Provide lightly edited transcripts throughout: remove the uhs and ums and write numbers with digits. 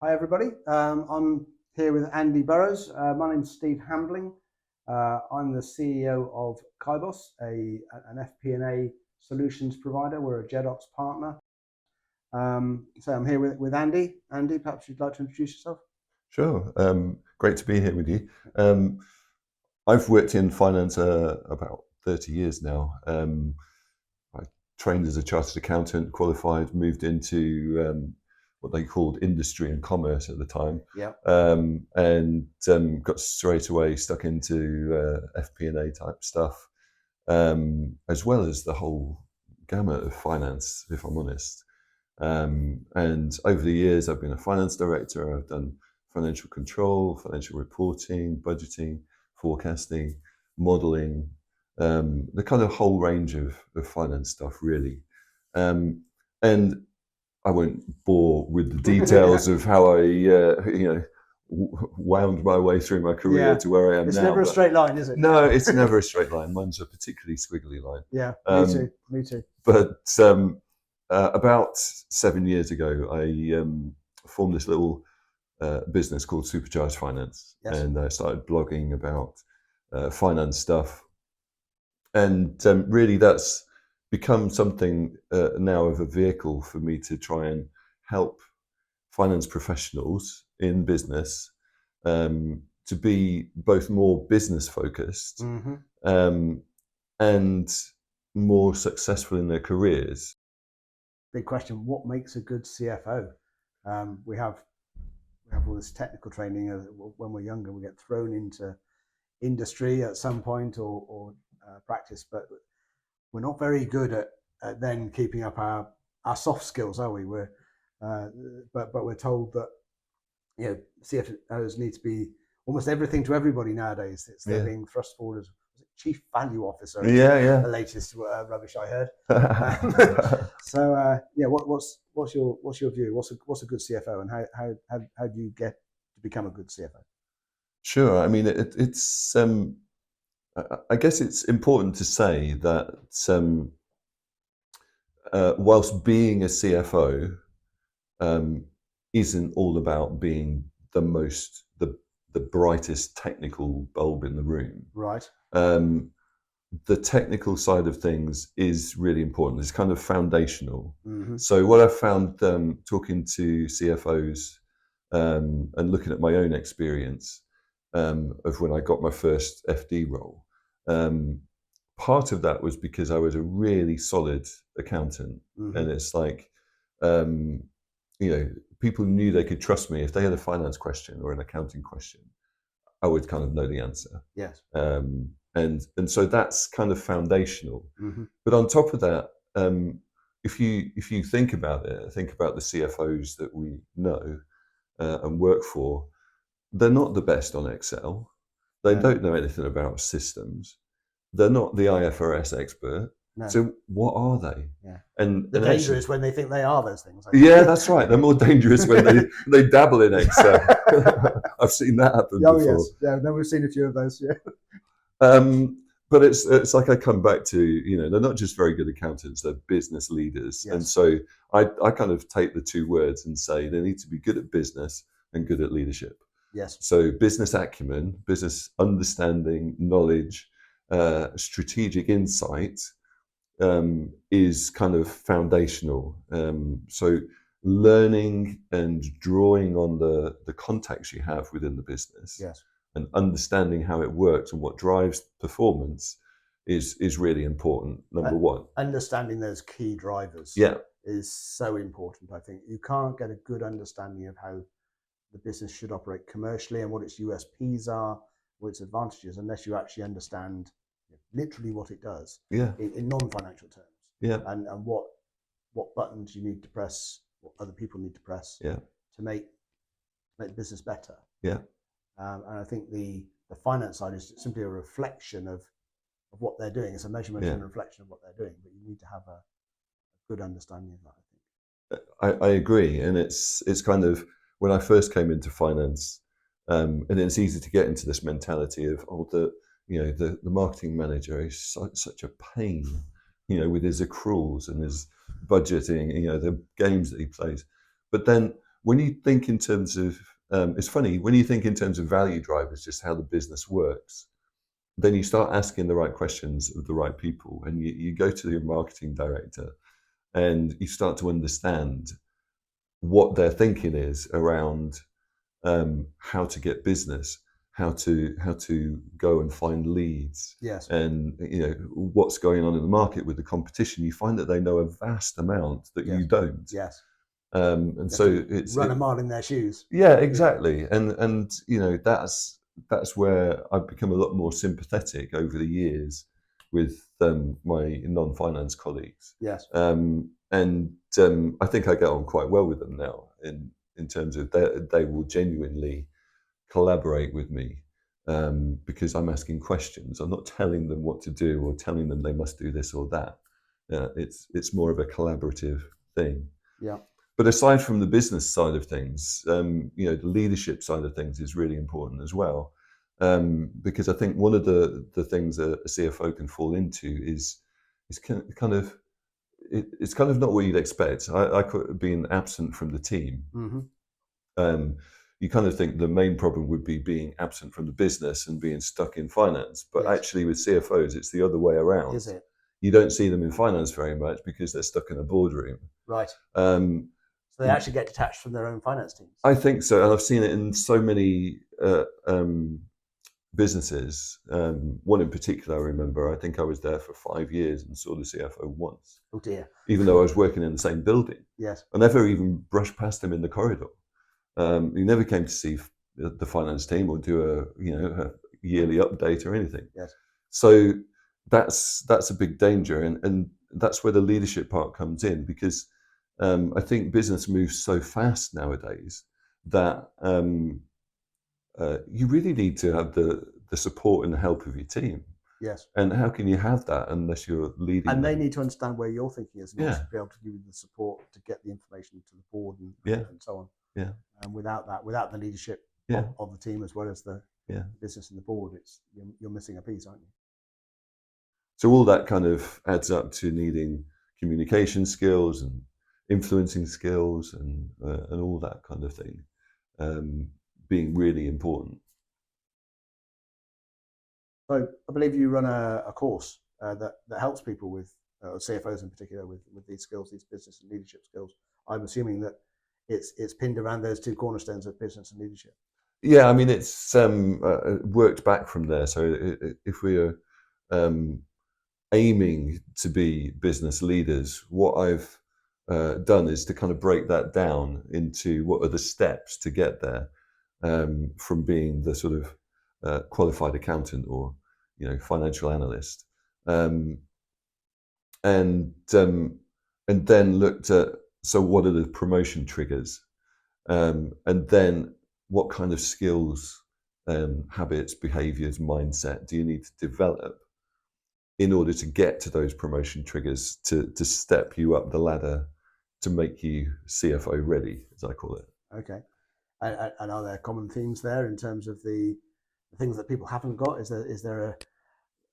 Hi everybody, I'm here with Andy Burrows. My name's Steve Hambling. I'm the CEO of Kybos, an FP&A solutions provider. We're a Jedox partner. So I'm here with Andy. Andy, perhaps you'd like to introduce yourself? Sure. Great to be here with you. I've worked in finance about 30 years now. I trained as a chartered accountant, qualified, moved into what they called industry and commerce at the time. Yeah. And got straight away stuck into FP&A type stuff, as well as the whole gamut of finance, if I'm honest. And over the years, I've been a finance director. I've done financial control, financial reporting, budgeting, forecasting, modeling, the kind of whole range of finance stuff, really. And I won't bore with the details of how I, wound my way through my career to where I am now. It's never a straight line, is it? No, it's never a straight line. Mine's a particularly squiggly line. Yeah, me too. But about 7 years ago, I formed this little business called Supercharged Finance. Yes. And I started blogging about finance stuff. And really that's become something now of a vehicle for me to try and help finance professionals in business to be both more business focused and more successful in their careers. Big question, what makes a good CFO? We have all this technical training. When we're younger, we get thrown into industry at some point or practice, but we're not very good at then keeping up our soft skills, are we? But we're told that CFOs need to be almost everything to everybody nowadays. They're being thrust forward as chief value officer. The latest rubbish I heard. So what's your view? What's a good CFO, and how do you get to become a good CFO? Sure. I mean, it's I guess it's important to say that whilst being a CFO isn't all about being the brightest technical bulb in the room. Right. The technical side of things is really important. It's kind of foundational. So what I've found talking to CFOs and looking at my own experience of when I got my first FD role, part of that was because I was a really solid accountant, and it's like, people knew they could trust me. If they had a finance question or an accounting question, I would kind of know the answer. Yes. And so that's kind of foundational. But on top of that, if you think about it, think about the CFOs that we know and work for, they're not the best on Excel. They don't know anything about systems. They're not the IFRS expert. No. So what are they? Yeah. And they're dangerous when they think they are those things. Yeah, that's right. They're more dangerous when they dabble in Excel. I've seen that happen before. Yes. Yeah, no, we've seen a few of those. Yeah. But it's like I come back to, they're not just very good accountants, they're business leaders. Yes. And so I kind of take the two words and say they need to be good at business and good at leadership. Yes. So business acumen, business understanding, knowledge, strategic insight is kind of foundational. So learning and drawing on the contacts you have within the business. Yes. And understanding how it works and what drives performance is really important. Number one. Understanding those key drivers is so important. I think you can't get a good understanding of how the business should operate commercially and what its USPs are, what its advantages, unless you actually understand literally what it does in non-financial terms. Yeah. And what buttons you need to press, what other people need to press to make the business better. Yeah. And I think the finance side is simply a reflection of what they're doing. It's a measurement and a reflection of what they're doing, but you need to have a good understanding of that, I think. I agree. And it's kind of, when I first came into finance, and it's easy to get into this mentality of, the marketing manager is such a pain, with his accruals and his budgeting, the games that he plays. But then when you think in terms of, it's funny, when you think in terms of value drivers, just how the business works, then you start asking the right questions of the right people, and you go to your marketing director and you start to understand what their thinking is around how to get business, how to go and find leads, Yes. and what's going on in the market with the competition. You find that they know a vast amount that Yes. you don't. Yes. And so it's run a mile in their shoes. yeah, exactly. And that's where I've become a lot more sympathetic over the years with my non-finance colleagues. Yes. And I think I get on quite well with them now in terms of they will genuinely collaborate with me because I'm asking questions. I'm not telling them what to do or telling them they must do this or that. It's more of a collaborative thing. Yeah. But aside from the business side of things, the leadership side of things is really important as well, because I think one of the things a CFO can fall into is kind of it's kind of not what you'd expect. I could being absent from the team. Mm-hmm. You kind of think the main problem would be being absent from the business and being stuck in finance, but Yes. actually with CFOs, it's the other way around. Is it? You don't see them in finance very much because they're stuck in a boardroom. Right. So they actually get detached from their own finance teams. I think so, and I've seen it in so many businesses. One in particular, I remember. I think I was there for 5 years and saw the CFO once. Oh dear! Even though I was working in the same building. Yes. I never even brushed past him in the corridor. He never came to see the finance team or do a yearly update or anything. Yes. So that's a big danger, and that's where the leadership part comes in, because I think business moves so fast nowadays that you really need to have the support and the help of your team. Yes. And how can you have that unless you're leading? And them? they need to understand where your thinking is, and Yeah. also be able to give you the support to get the information to the board and so on. Yeah. And without the leadership of the team as well as the business and the board, you're missing a piece, aren't you? So all that kind of adds up to needing communication skills and influencing skills and all that kind of thing being really important. So I believe you run a course that helps people with CFOs in particular with these skills, these business and leadership skills. I'm assuming that it's pinned around those two cornerstones of business and leadership. Yeah, I mean it's worked back from there. So if we're aiming to be business leaders, what I've done is to kind of break that down into what are the steps to get there, from being the sort of qualified accountant or financial analyst, and then looked at, so what are the promotion triggers, and then what kind of skills, habits, behaviors, mindset do you need to develop in order to get to those promotion triggers to step you up the ladder to make you CFO ready, as I call it. Okay. And are there common themes there in terms of the things that people haven't got? Is there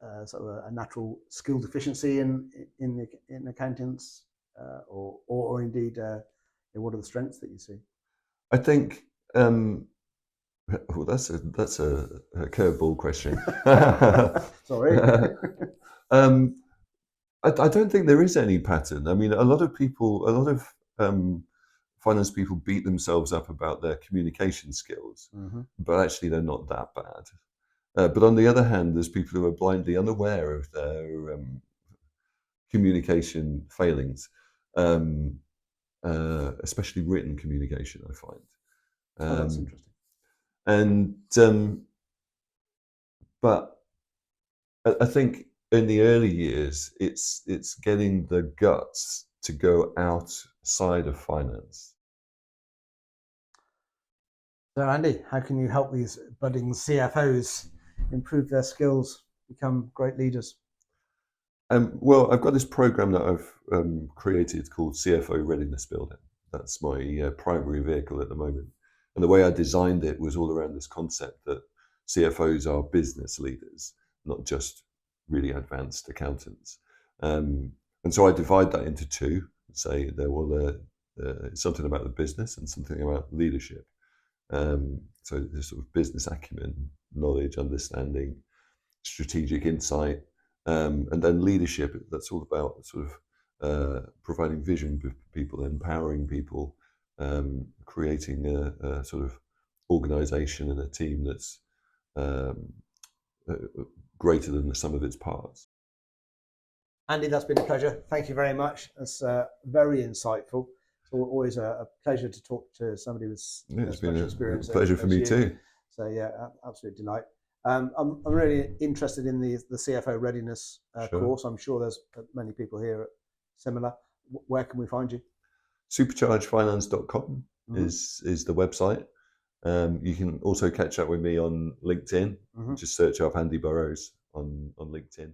a sort of a natural skill deficiency in accountants, or indeed what are the strengths that you see? I think well, that's a curveball question. Sorry. I don't think there is any pattern. I mean, a lot of finance people beat themselves up about their communication skills, but actually they're not that bad. But on the other hand, there's people who are blindly unaware of their communication failings, especially written communication, I find. That's interesting. And but I think in the early years, it's getting the guts to go outside of finance. So Andy, how can you help these budding CFOs improve their skills, become great leaders? Well, I've got this program that I've created called CFO Readiness Building. That's my primary vehicle at the moment. And the way I designed it was all around this concept that CFOs are business leaders, not just really advanced accountants. And so I divide that into two, say, something about the business and something about leadership. So there's sort of business acumen, knowledge, understanding, strategic insight, and then leadership. That's all about sort of providing vision for people, empowering people, creating a sort of organization and a team that's greater than the sum of its parts. Andy, that's been a pleasure. Thank you very much. That's very insightful. It's always a pleasure to talk to somebody with It's been much a experience. pleasure for me you. too. So yeah, absolute delight. I'm really interested in the CFO readiness course. I'm sure there's many people here similar. Where can we find you? Superchargedfinance.com is the website. You can also catch up with me on LinkedIn. Just search up Andy Burrows on LinkedIn.